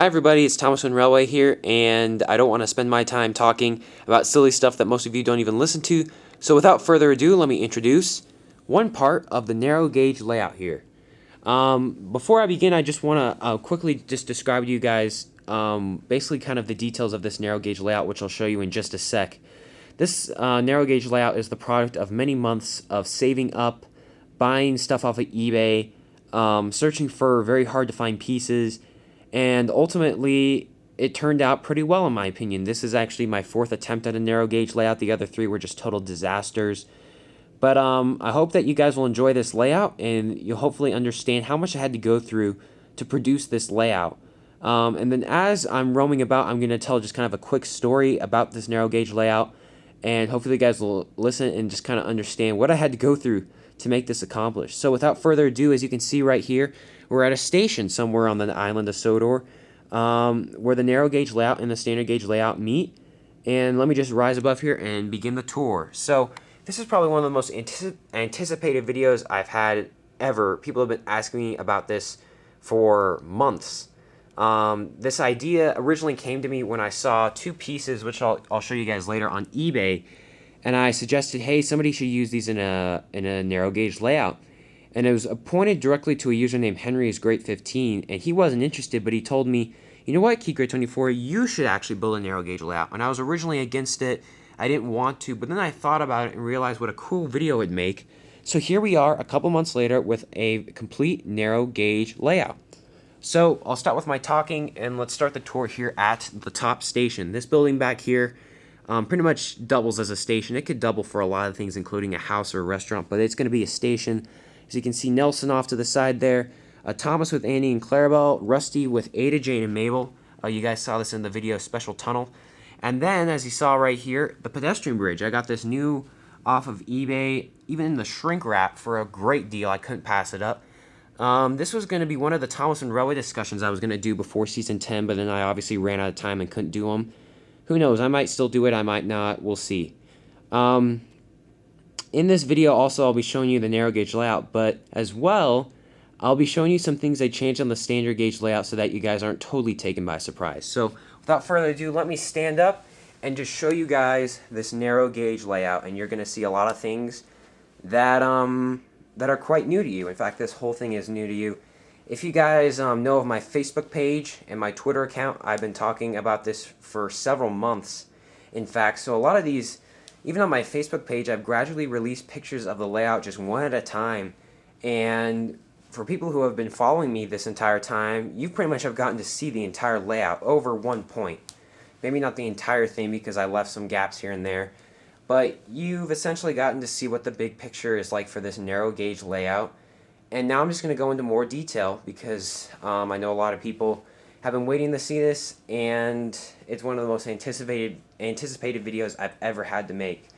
Hi everybody, it's ThomasWoodenRailway here, and I don't want to spend my time talking about silly stuff that most of you don't even listen to, so without further ado, let me introduce one part of the narrow gauge layout here. Before I begin, I just want to quickly just describe to you guys basically kind of the details of this narrow gauge layout, which I'll show you in just a sec. This narrow gauge layout is the product of many months of saving up, buying stuff off of eBay, searching for very hard to find pieces, and ultimately it turned out pretty well in my opinion. This is actually my fourth attempt at a narrow gauge layout. The other three were just total disasters. But I hope that you guys will enjoy this layout and you'll hopefully understand how much I had to go through to produce this layout. And then as I'm roaming about, I'm going to tell just kind of a quick story about this narrow gauge layout, and hopefully you guys will listen and just kind of understand what I had to go through to make this accomplished. So without further ado, as you can see right here, we're at a station somewhere on the island of Sodor, where the narrow gauge layout and the standard gauge layout meet. And let me just rise above here and begin the tour. So this is probably one of the most anticipated videos I've had ever. People have been asking me about this for months. This idea originally came to me when I saw two pieces, which I'll show you guys later, on eBay, and I suggested, hey, somebody should use these in a narrow gauge layout. And it was pointed directly to a user named HenryIsGreat15, and he wasn't interested, but he told me, you know what, KeithGreat24, you should actually build a narrow gauge layout. And I was originally against it. I didn't want to, but then I thought about it and realized what a cool video it would make. So here we are a couple months later with a complete narrow gauge layout. So I'll start with my talking, and let's start the tour here at the top station. This building back here pretty much doubles as a station. It could double for a lot of things, including a house or a restaurant, but it's going to be a station. As you can see, Nelson off to the side there, Thomas with Andy and Clarabelle, Rusty with Ada, Jane, and Mabel. You guys saw this in the video, Special Tunnel. And then, as you saw right here, the pedestrian bridge. I got this new off of eBay, even in the shrink wrap, for a great deal. I couldn't pass it up. This was going to be one of the ThomasWoodenRailway discussions I was going to do before Season 10, but then I obviously ran out of time and couldn't do them. Who knows? I might still do it. I might not. We'll see. In this video also I'll be showing you the narrow gauge layout, but as well I'll be showing you some things I changed on the standard gauge layout so that you guys aren't totally taken by surprise. So without further ado, let me stand up and just show you guys this narrow gauge layout, and you're going to see a lot of things that that are quite new to you. In fact, this whole thing is new to you. If you guys know of my Facebook page and my Twitter account, I've been talking about this for several months. In fact, so a lot of these, even on my Facebook page, I've gradually released pictures of the layout just one at a time. And for people who have been following me this entire time, you pretty much have gotten to see the entire layout over one point. Maybe not the entire thing because I left some gaps here and there, but you've essentially gotten to see what the big picture is like for this narrow gauge layout. And now I'm just going to go into more detail because I know a lot of people have been waiting to see this, and it's one of the most anticipated videos I've ever had to make.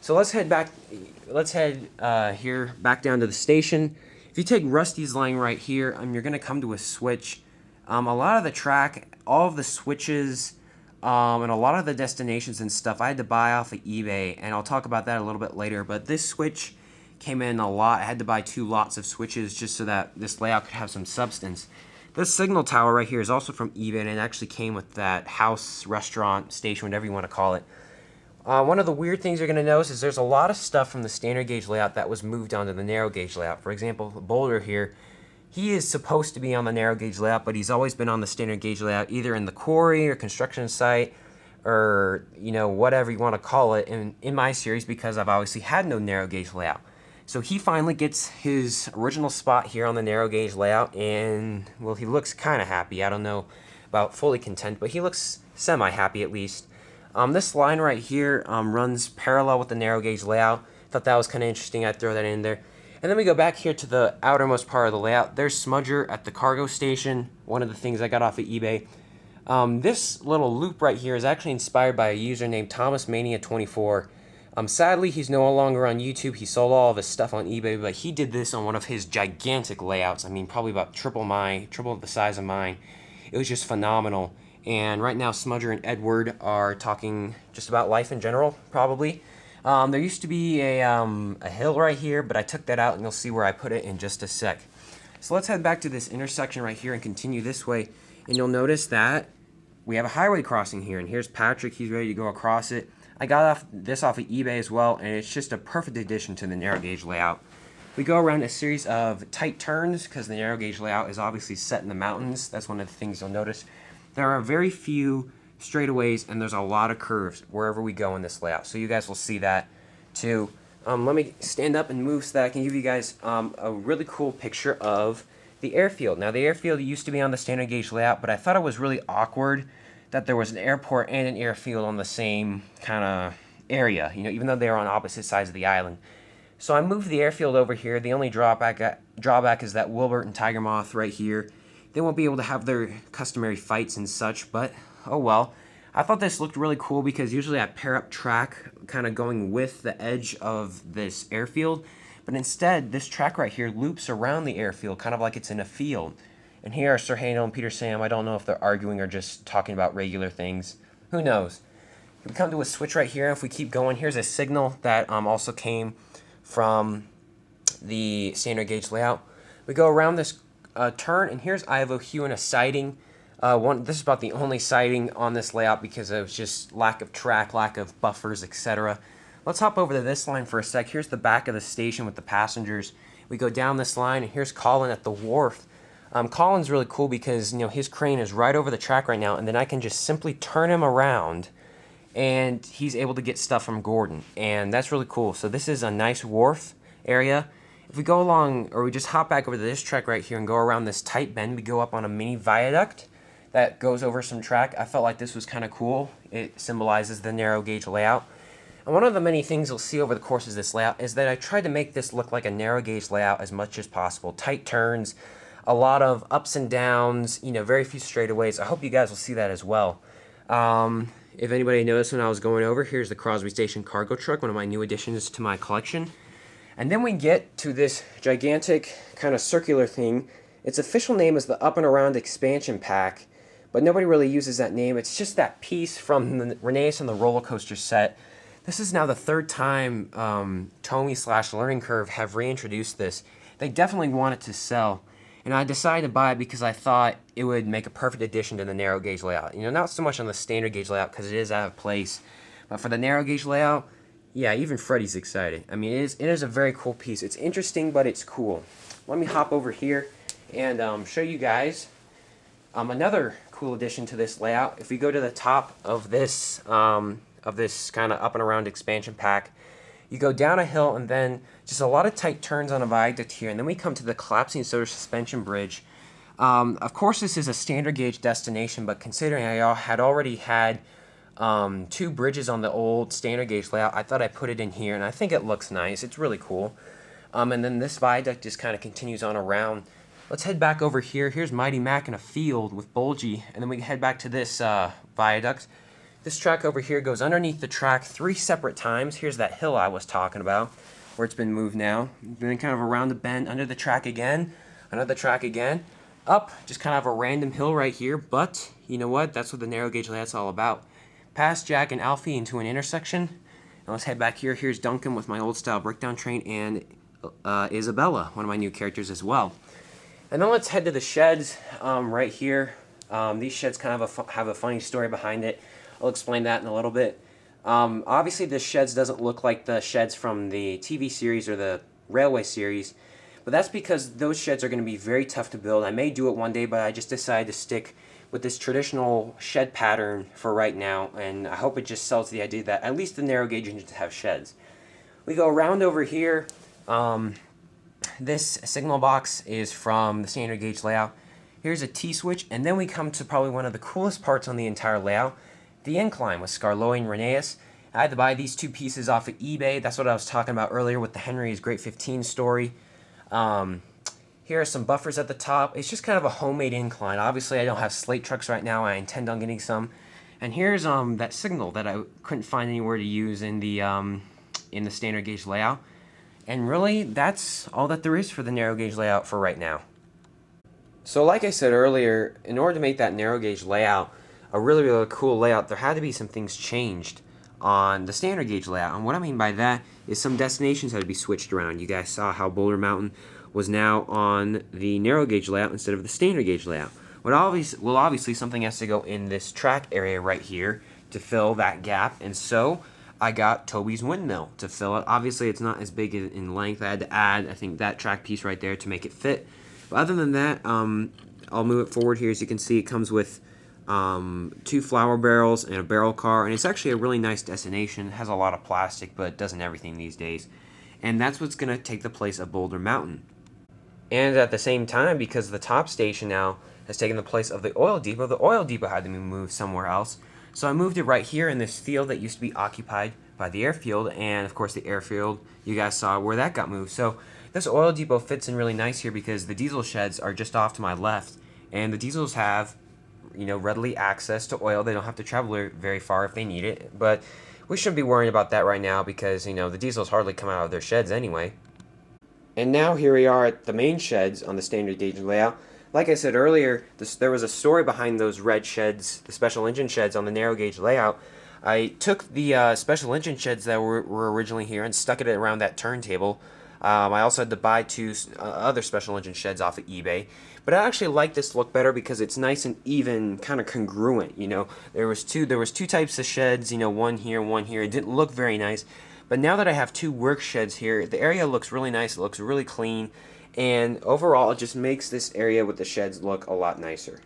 So let's head back. Let's head here back down to the station. If you take Rusty's line right here, you're going to come to a switch. A lot of the track, all of the switches, and a lot of the destinations and stuff I had to buy off of eBay, and I'll talk about that a little bit later. But this switch came in a lot. I had to buy 2 lots of switches just so that this layout could have some substance. This signal tower right here is also from eBay, and it actually came with that house, restaurant, station, whatever you want to call it. One of the weird things you're going to notice is there's a lot of stuff from the standard gauge layout that was moved onto the narrow gauge layout. For example, Boulder here, he is supposed to be on the narrow gauge layout, but he's always been on the standard gauge layout, either in the quarry or construction site, or whatever you want to call it in my series, because I've obviously had no narrow gauge layout. So he finally gets his original spot here on the narrow gauge layout, and, well, he looks kind of happy. I don't know about fully content, but he looks semi-happy at least. This line right here runs parallel with the narrow gauge layout. Thought that was kind of interesting. I'd throw that in there. And then we go back here to the outermost part of the layout. There's Smudger at the cargo station, one of the things I got off of eBay. This little loop right here is actually inspired by a user named ThomasMania24. Sadly, he's no longer on YouTube. He sold all of his stuff on eBay, but he did this on one of his gigantic layouts. I mean, probably about triple the size of mine. It was just phenomenal. And right now, Smudger and Edward are talking just about life in general, probably. There used to be a hill right here, but I took that out, and you'll see where I put it in just a sec. So let's head back to this intersection right here and continue this way. And you'll notice that we have a highway crossing here, and here's Patrick. He's ready to go across it. I got this off of eBay as well, and it's just a perfect addition to the narrow gauge layout. We go around a series of tight turns because the narrow gauge layout is obviously set in the mountains. That's one of the things you'll notice. There are very few straightaways, and there's a lot of curves wherever we go in this layout. So you guys will see that too. Let me stand up and move so that I can give you guys a really cool picture of the airfield. Now, the airfield used to be on the standard gauge layout, but I thought it was really awkward that there was an airport and an airfield on the same kind of area, even though they are on opposite sides of the island. So I moved the airfield over here. The only drawback is that Wilbert and Tiger Moth right here, they won't be able to have their customary fights and such, but oh well. I thought this looked really cool because usually I pair up track kind of going with the edge of this airfield, but instead this track right here loops around the airfield kind of like it's in a field. And here are Sir Hano and Peter Sam. I don't know if they're arguing or just talking about regular things. Who knows? We come to a switch right here. If we keep going, here's a signal that also came from the standard gauge layout. We go around this turn, and here's Ivo Hugh in a siding. This is about the only siding on this layout because of just lack of track, lack of buffers, etc. Let's hop over to this line for a sec. Here's the back of the station with the passengers. We go down this line, and here's Colin at the wharf. Colin's really cool because his crane is right over the track right now, and then I can just simply turn him around, and he's able to get stuff from Gordon, and that's really cool. So this is a nice wharf area. If we go along, or we just hop back over to this track right here and go around this tight bend, we go up on a mini viaduct that goes over some track. I felt like this was kind of cool. It symbolizes the narrow gauge layout. And one of the many things you'll see over the course of this layout is that I tried to make this look like a narrow gauge layout as much as possible. Tight turns, a lot of ups and downs, very few straightaways. I hope you guys will see that as well. If anybody noticed when I was going over, here's the Crosby Station cargo truck, one of my new additions to my collection. And then we get to this gigantic kind of circular thing. Its official name is the Up and Around Expansion Pack, but nobody really uses that name. It's just that piece from the Reneas and the Roller Coaster set. This is now the third time Tomy/Learning Curve have reintroduced this. They definitely want it to sell. And I decided to buy it because I thought it would make a perfect addition to the narrow gauge layout. Not so much on the standard gauge layout because it is out of place. But for the narrow gauge layout, yeah, even Freddie's excited. I mean, it is a very cool piece. It's interesting, but it's cool. Let me hop over here and show you guys another cool addition to this layout. If we go to the top of this kind of up and around expansion pack, you go down a hill and then just a lot of tight turns on a viaduct here, and then we come to the collapsing soda suspension bridge. Of course, this is a standard gauge destination, but considering I had already had two bridges on the old standard gauge layout, I thought I'd put it in here, and I think it looks nice. It's really cool. And then this viaduct just kind of continues on around. Let's head back over here. Here's Mighty Mac in a field with Bulgy, and then we head back to this viaduct. This track over here goes underneath the track 3 separate times. Here's that hill I was talking about, where it's been moved now. Then kind of around the bend, under the track again, another track again, up, just kind of a random hill right here, but you know what? That's what the narrow gauge layout's all about. Past Jack and Alfie into an intersection. And let's head back here. Here's Duncan with my old style breakdown train, and Isabella, one of my new characters as well. And then let's head to the sheds right here. These sheds kind of have a funny story behind it. I'll explain that in a little bit. Obviously, this sheds doesn't look like the sheds from the TV series or the Railway series, but that's because those sheds are going to be very tough to build. I may do it one day, but I just decided to stick with this traditional shed pattern for right now, and I hope it just sells the idea that at least the narrow gauge engines have sheds. We go around over here. This signal box is from the standard gauge layout. Here's a T-switch, and then we come to probably one of the coolest parts on the entire layout, the incline with Scarloy and Reneas. I had to buy these two pieces off of eBay. That's what I was talking about earlier with the Henry's Great 15 story. Here are some buffers at the top. It's just kind of a homemade incline. Obviously, I don't have slate trucks right now. I intend on getting some. And here's that signal that I couldn't find anywhere to use in the standard gauge layout. And really, that's all that there is for the narrow gauge layout for right now. So like I said earlier, in order to make that narrow gauge layout a really, really cool layout, there had to be some things changed on the standard gauge layout. And what I mean by that is some destinations had to be switched around. You guys saw how Boulder Mountain was now on the narrow gauge layout instead of the standard gauge layout. Well, obviously something has to go in this track area right here to fill that gap, and so I got Toby's windmill to fill it. Obviously, it's not as big in length. I had to add, I think, that track piece right there to make it fit. But other than that, I'll move it forward here. As you can see, it comes with 2 flour barrels and a barrel car, and it's actually a really nice destination. It has a lot of plastic, but it doesn't everything these days. And that's what's going to take the place of Boulder Mountain. And at the same time, because the top station now has taken the place of the oil depot had to be moved somewhere else. So I moved it right here in this field that used to be occupied by the airfield, and of course the airfield, you guys saw where that got moved. So this oil depot fits in really nice here because the diesel sheds are just off to my left, and the diesels have, readily access to oil. They don't have to travel very far if they need it, but we shouldn't be worrying about that right now because, the diesels hardly come out of their sheds anyway. And now here we are at the main sheds on the standard gauge layout. Like I said earlier, there was a story behind those red sheds, the special engine sheds on the narrow gauge layout. I took the special engine sheds that were originally here and stuck it around that turntable. I also had to buy 2 other special engine sheds off of eBay. But I actually like this look better because it's nice and even, kind of congruent. There was two types of sheds. One here, one here. It didn't look very nice. But now that I have 2 work sheds here, the area looks really nice. It looks really clean. And overall, it just makes this area with the sheds look a lot nicer.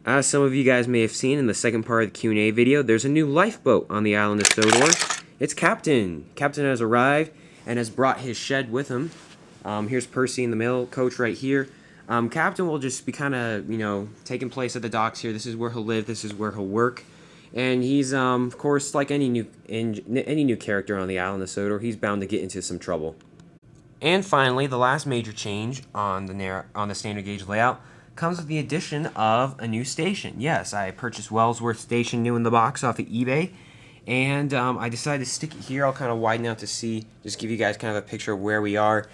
As some of you guys may have seen in the second part of the Q&A video, there's a new lifeboat on the island of Sodor. It's Captain. Captain has arrived and has brought his shed with him. Here's Percy in the mail coach right here. Captain will just be kind of, taking place at the docks here. This is where he'll live. This is where he'll work. And he's, of course, like any new character on the island of Sodor, he's bound to get into some trouble. And finally, the last major change on the standard gauge layout comes with the addition of a new station. Yes, I purchased Wellsworth Station new in the box off of eBay, and I decided to stick it here. I'll kind of widen out to see, just give you guys kind of a picture of where we are.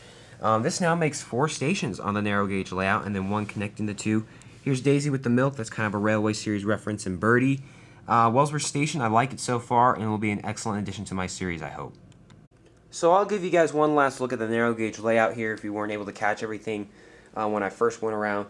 This now makes 4 stations on the narrow gauge layout, and then 1 connecting the 2. Here's Daisy with the milk. That's kind of a Railway Series reference, and Birdie. Wellsworth Station, I like it so far, and it will be an excellent addition to my series, I hope. So I'll give you guys one last look at the narrow gauge layout here if you weren't able to catch everything when I first went around.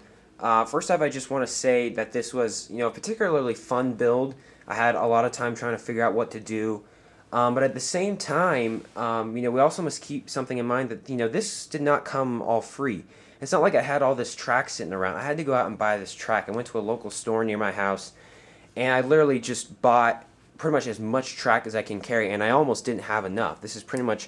First off, I just want to say that this was, a particularly fun build. I had a lot of time trying to figure out what to do. But at the same time, we also must keep something in mind that, this did not come all free. It's not like I had all this track sitting around. I had to go out and buy this track. I went to a local store near my house, and I literally just bought pretty much as much track as I can carry, and I almost didn't have enough. This is pretty much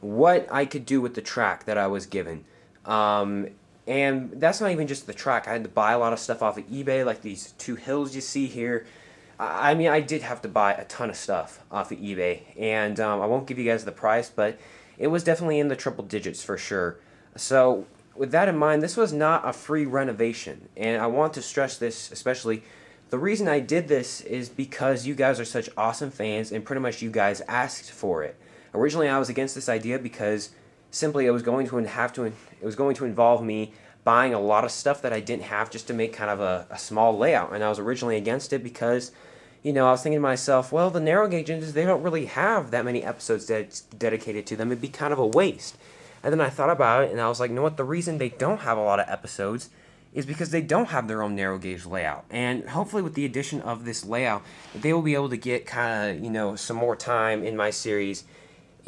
what I could do with the track that I was given. And that's not even just the track. I had to buy a lot of stuff off of eBay, like these 2 hills you see here. I mean, I did have to buy a ton of stuff off of eBay, and I won't give you guys the price, but it was definitely in the triple digits for sure. So with that in mind, this was not a free renovation, and I want to stress this especially. The reason I did this is because you guys are such awesome fans, and pretty much you guys asked for it. Originally, I was against this idea because simply it was going to involve me buying a lot of stuff that I didn't have just to make kind of a small layout. And I was originally against it because, I was thinking to myself, well, the narrow gauge engines, they don't really have that many episodes dedicated to them. It'd be kind of a waste. And then I thought about it, and I was like, you know what? The reason they don't have a lot of episodes is because they don't have their own narrow gauge layout. And hopefully with the addition of this layout, they will be able to get kind of, some more time in my series.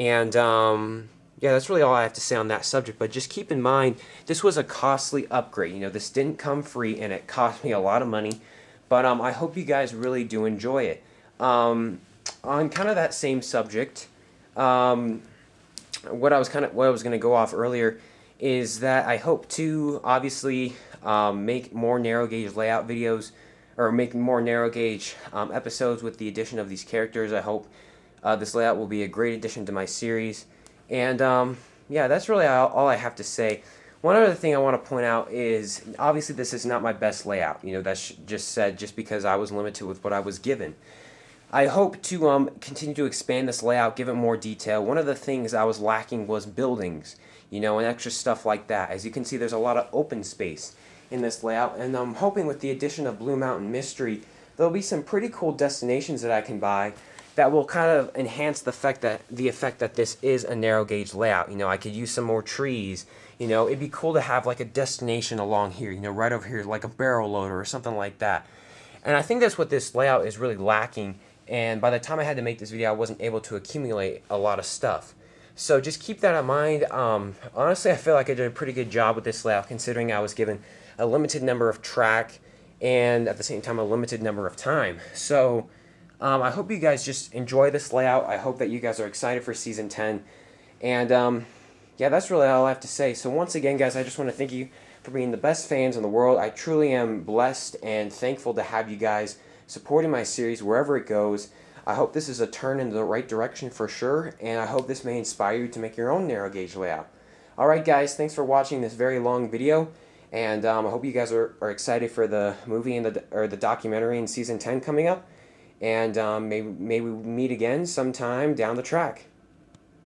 And yeah, that's really all I have to say on that subject. But just keep in mind, this was a costly upgrade. This didn't come free, and it cost me a lot of money. But I hope you guys really do enjoy it. On kind of that same subject, what I was going to go off earlier is that I hope to obviously make more narrow gauge layout videos, or make more narrow gauge episodes with the addition of these characters. I hope this layout will be a great addition to my series. And yeah, that's really all I have to say. One other thing I want to point out is, obviously this is not my best layout. That's just said just because I was limited with what I was given. I hope to continue to expand this layout, give it more detail. One of the things I was lacking was buildings, and extra stuff like that. As you can see, there's a lot of open space in this layout, and I'm hoping with the addition of Blue Mountain Mystery, there'll be some pretty cool destinations that I can buy that will kind of enhance the effect that this is a narrow gauge layout. You know, I could use some more trees. You know, it'd be cool to have like a destination along here, you know, right over here, like a barrel loader or something like that. And I think that's what this layout is really lacking. And by the time I had to make this video, I wasn't able to accumulate a lot of stuff. So just keep that in mind. Honestly, I feel like I did a pretty good job with this layout, considering I was given a limited number of track and at the same time a limited number of time. So I hope you guys just enjoy this layout. I hope that you guys are excited for Season 10. And yeah, that's really all I have to say. So once again, guys, I just want to thank you for being the best fans in the world. I truly am blessed and thankful to have you guys supporting my series wherever it goes. I hope this is a turn in the right direction for sure, and I hope this may inspire you to make your own narrow gauge layout. Alright guys, thanks for watching this very long video, and I hope you guys are excited for the movie and the documentary in Season 10 coming up, and maybe we meet again sometime down the track.